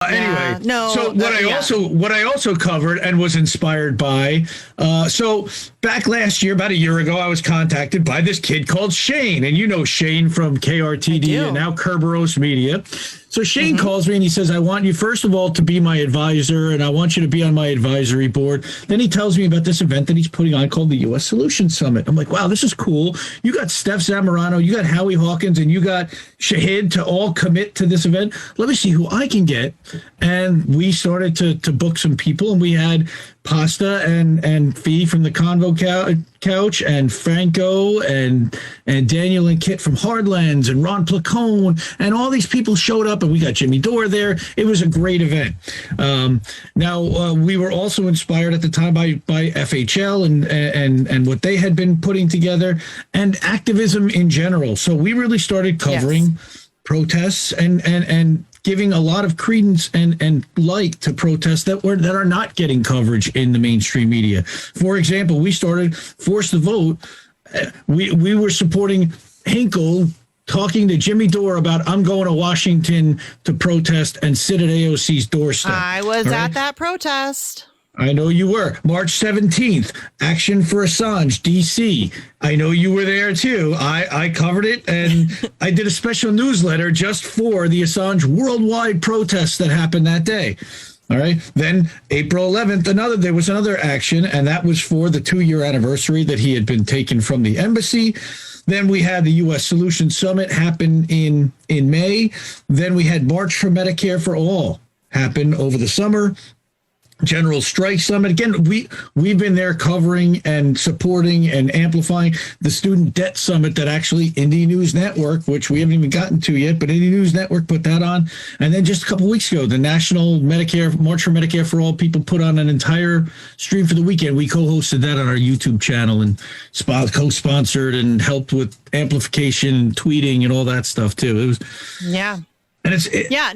Anyway, no. So what I also covered and was inspired by. So back last year, about a year ago, I was contacted by this kid called Shane, and you know Shane from KRTD and now Kerberos Media. So Shane calls me and he says, I want you, first of all, to be my advisor, and I want you to be on my advisory board. Then he tells me about this event that he's putting on called the U.S. Solutions Summit. I'm like, wow, this is cool. You got Steph Zamorano, you got Howie Hawkins, and you got Shahid to all commit to this event. Let me see who I can get. And we started to book some people, and we had Pasta and Fee from the Convo Couch, and Franco and Daniel and Kit from Hardlands, and Ron Placone, and all these people showed up, and we got Jimmy Dore there. It was a great event. Now we were also inspired at the time by FHL and what they had been putting together and activism in general. So we really started covering protests and giving a lot of credence and light to protests that are not getting coverage in the mainstream media. For example, we started Force the Vote. We were supporting Hinkle talking to Jimmy Dore about, I'm going to Washington to protest and sit at AOC's doorstep. I was at that protest. I know you were. March 17th, Action for Assange, D.C. I know you were there, too. I covered it, and I did a special newsletter just for the Assange worldwide protests that happened that day. All right. Then April 11th, there was another action, and that was for the 2-year anniversary that he had been taken from the embassy. Then we had the U.S. Solutions Summit happen in May. Then we had March for Medicare for All happen over the summer. General Strike Summit. Again, we've been there covering and supporting and amplifying the Student Debt Summit that actually IndieNews.Network, which we haven't even gotten to yet, but IndieNews.Network put that on. And then just a couple of weeks ago, the National Medicare March for Medicare for All people put on an entire stream for the weekend. We co-hosted that on our YouTube channel and co-sponsored and helped with amplification and tweeting and all that stuff too. It was And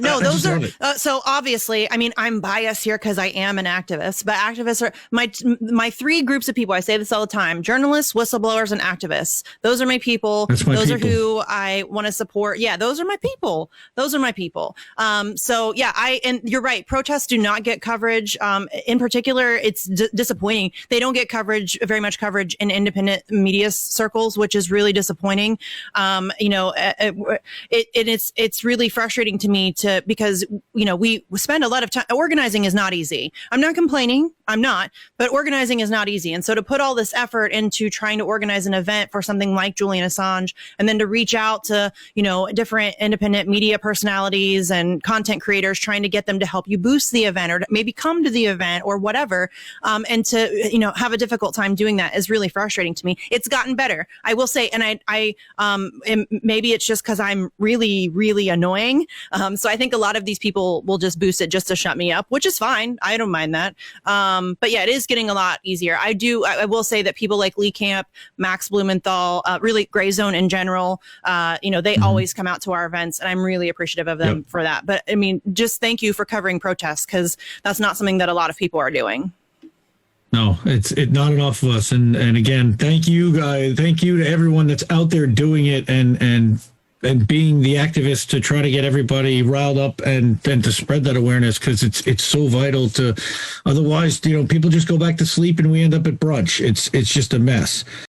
those are so obviously, I mean, I'm biased here because I am an activist, but activists are my three groups of people. I say this all the time: journalists, whistleblowers, and activists. Those are my people. Those are who I want to support. Yeah, those are my people. And you're right. Protests do not get coverage. In particular, it's disappointing. They don't get very much coverage in independent media circles, which is really disappointing. It's really frustrating to me because we spend a lot of time. Organizing is not easy. I'm not complaining. I'm not, but organizing is not easy. And so to put all this effort into trying to organize an event for something like Julian Assange, and then to reach out to, different independent media personalities and content creators, trying to get them to help you boost the event or to maybe come to the event or whatever. And to, have a difficult time doing that is really frustrating to me. It's gotten better, I will say. And and maybe it's just because I'm really, really annoying. So I think a lot of these people will just boost it just to shut me up, which is fine. I don't mind that. But yeah, it is getting a lot easier. I will say that people like Lee Camp, Max Blumenthal, really Gray Zone in general, they always come out to our events, and I'm really appreciative of them for that. But I mean, just thank you for covering protests, because that's not something that a lot of people are doing. No, it's not enough of us. And again, thank you guys. Thank you to everyone that's out there doing it and being the activist to try to get everybody riled up and to spread that awareness, because it's so vital to, otherwise, people just go back to sleep and we end up at brunch. It's just a mess.